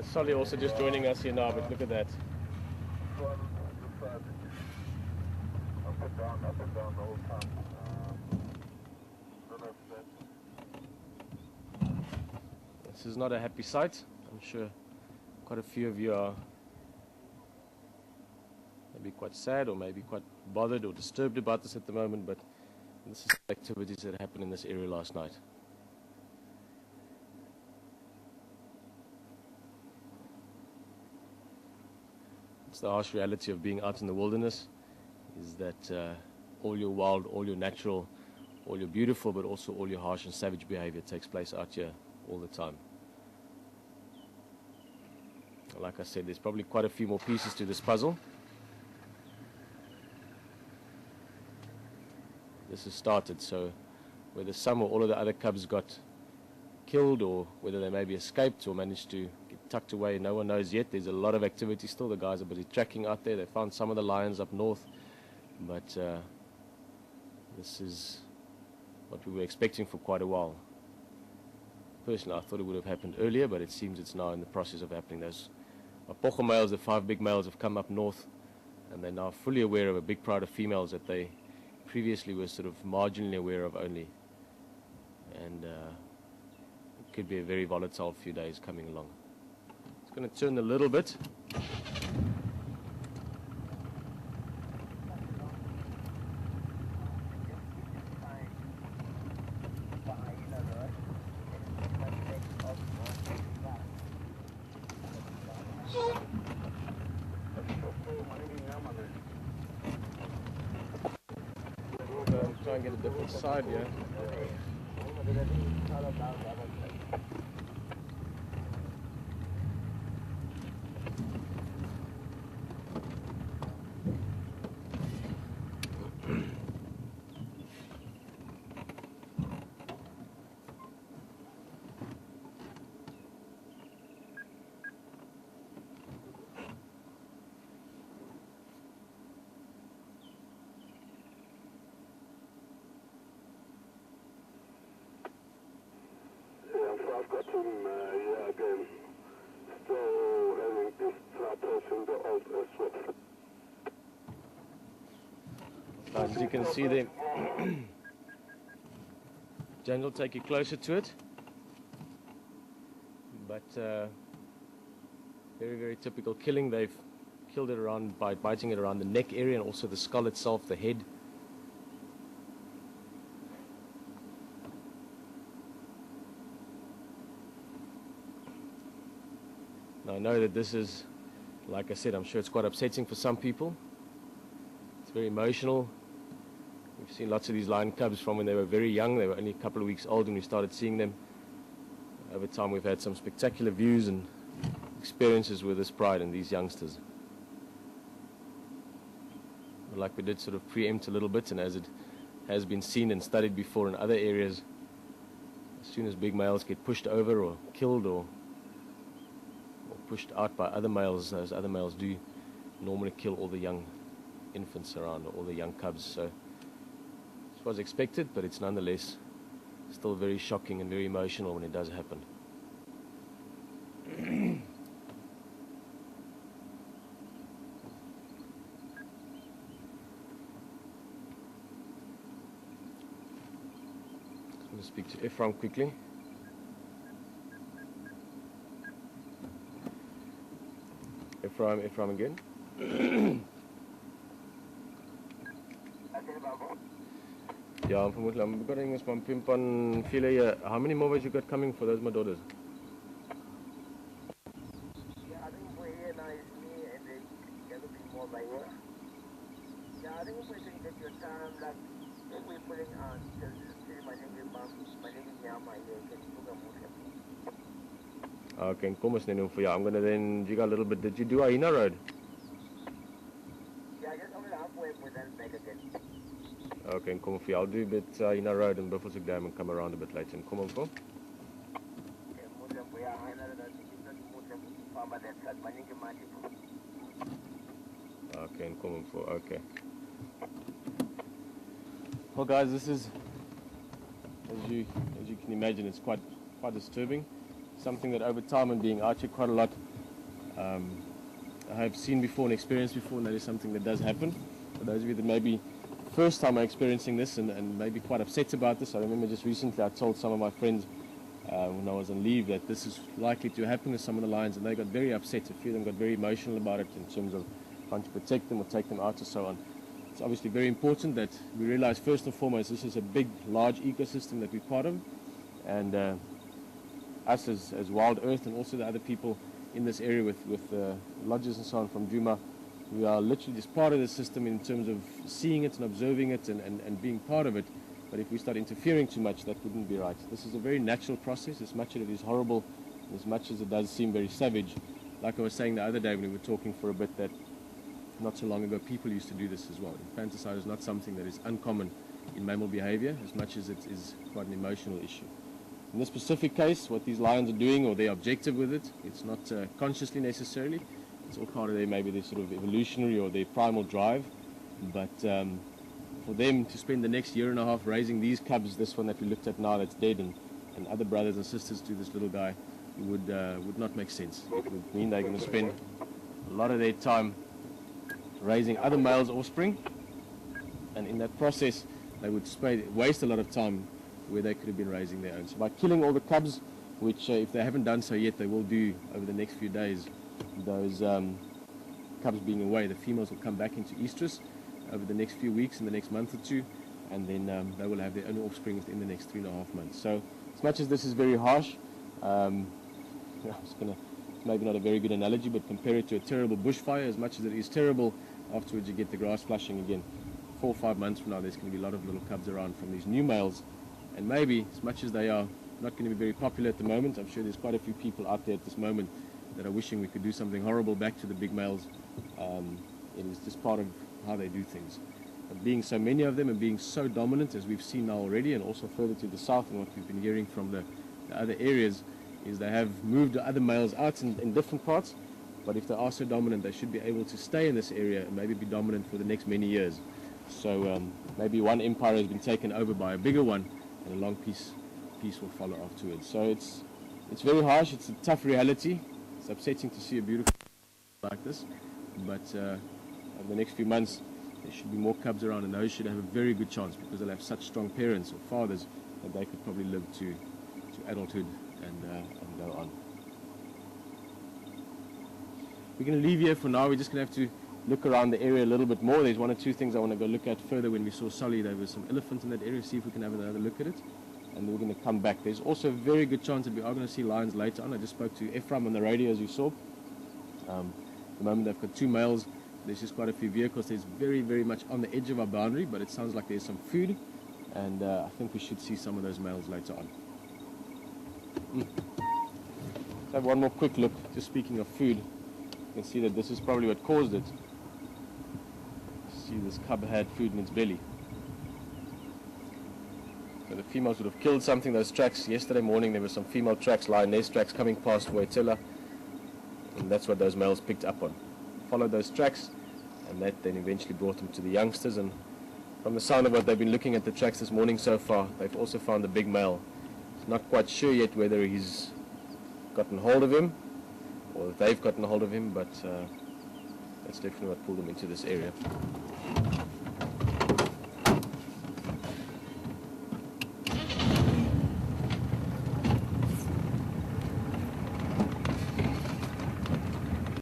Solly also just joining us here now, but look at that. Up and down the whole time. This is not a happy sight. I'm sure quite a few of you are maybe quite sad or maybe quite bothered or disturbed about this at the moment, but this is the activities that happened in this area last night. It's the harsh reality of being out in the wilderness, is that all your wild, all your natural, all your beautiful, but also all your harsh and savage behavior takes place out here all the time. Like I said, there's probably quite a few more pieces to this puzzle. This has started, so whether some or all of the other cubs got killed or whether they maybe escaped or managed to get tucked away, no one knows yet. There's a lot of activity still. The guys are busy tracking out there. They found some of the lions up north, but this is what we were expecting for quite a while. Personally, I thought it would have happened earlier, but it seems it's now in the process of happening. Those Mapogos males, the 5 big males, have come up north, and they're now fully aware of a big crowd of females that they previously were sort of marginally aware of only. And it could be a very volatile few days coming along. It's going to turn a little bit. Try and get a different side here. I've got him here again, still having this plantation, the WildEarth. As you can see there, Jan will take you closer to it, but very, very typical killing. They've killed it around by biting it around the neck area and also the skull itself, the head. Now, I know that this is, like I said, I'm sure it's quite upsetting for some people. It's very emotional. We've seen lots of these lion cubs from when they were very young. They were only a couple of weeks old when we started seeing them. Over time, we've had some spectacular views and experiences with this pride and these youngsters. Like we did sort of preempt a little bit, and as it has been seen and studied before in other areas, as soon as big males get pushed over or killed or pushed out by other males, those other males do normally kill all the young infants around, or all the young cubs. So this was expected, but it's nonetheless still very shocking and very emotional when it does happen. I'm going to speak to Ephraim quickly. Ephraim again. Yeah, I'm getting this one pimpan file. How many more you got coming for those my daughters? Yeah, I think for here now is me and the other bit more by here. Yeah, I think we're saying that your time, like, if we're putting on, just my name is Yama here, can you book a movie? Okay, kom ons neem hom vir jou. I'm going to then jig a little bit. Did you do Ahina Road? Yeah, just only halfway with that back again. Okay, kom vir jou. I'll do a bit Ahina Road and Buffelshoek Dam and come around a bit later. And kom on for. Okay, and come on for. Okay. Well, guys, this is, as you can imagine, it's quite disturbing. something that over time and being out here quite a lot, I have seen before and experienced before, and that is something that does happen. For those of you that maybe first time are experiencing this and maybe quite upset about this, I remember just recently I told some of my friends when I was on leave that this is likely to happen with some of the lions, and they got very upset. A few of them got very emotional about it in terms of trying to protect them or take them out and so on. It's obviously very important that we realize first and foremost this is a big, large ecosystem that we're part of, and us as WildEarth and also the other people in this area with lodges and so on from Djuma, we are literally just part of the system in terms of seeing it and observing it and being part of it. But if we start interfering too much, that wouldn't be right. This is a very natural process, as much as it is horrible, as much as it does seem very savage. Like I was saying the other day when we were talking for a bit, that not so long ago people used to do this as well. Infanticide is not something that is uncommon in mammal behavior, as much as it is quite an emotional issue. In this specific case, what these lions are doing, or their objective with it, it's not consciously necessarily. It's all part of maybe their sort of evolutionary or their primal drive. But for them to spend the next year and a half raising these cubs, this one that we looked at now that's dead, and other brothers and sisters to this little guy, would not make sense. It would mean they're going to spend a lot of their time raising other males' offspring, and in that process they would waste a lot of time where they could have been raising their own. So by killing all the cubs, which if they haven't done so yet, they will do over the next few days, those cubs being away, the females will come back into estrus over the next few weeks, in the next month or two, and then they will have their own offspring within the next 3.5 months. So as much as this is very harsh, it's maybe not a very good analogy, but compare it to a terrible bushfire. As much as it is terrible, afterwards you get the grass flushing again. 4 or 5 months from now, there's going to be a lot of little cubs around from these new males, and maybe, as much as they are not going to be very popular at the moment, I'm sure there's quite a few people out there at this moment that are wishing we could do something horrible back to the big males. It is just part of how they do things. But being so many of them and being so dominant, as we've seen now already, and also further to the south, and what we've been hearing from the other areas, is they have moved the other males out in different parts, but if they are so dominant, they should be able to stay in this area and maybe be dominant for the next many years. So maybe one empire has been taken over by a bigger one, and a long peace will follow afterwards. So it's very harsh, it's a tough reality. It's upsetting to see a beautiful like this, but over the next few months there should be more cubs around, and those should have a very good chance because they'll have such strong parents or fathers that they could probably live to adulthood and go on. We're going to leave here for now. We're just going to have to look around the area a little bit more. There's 1 or 2 things I want to go look at further. When we saw Sully, there was some elephants in that area, see if we can have another look at it, and then we're going to come back. There's also a very good chance that we are going to see lions later on. I just spoke to Ephraim on the radio, as you saw. At the moment they've got 2 males. There's just quite a few vehicles. There's very, very much on the edge of our boundary, but it sounds like there's some food, and I think we should see some of those males later on. Let's have one more quick look. Just speaking of food, you can see that this is probably what caused it. See, this cub had food in its belly. So the females would have killed something. Those tracks, yesterday morning there were some female tracks, lioness tracks coming past Waitela, and that's what those males picked up on. Followed those tracks, and that then eventually brought them to the youngsters, and from the sound of what they've been looking at the tracks this morning so far, they've also found the big male. Not quite sure yet whether he's gotten hold of him or they've gotten hold of him, but that's definitely what pulled them into this area.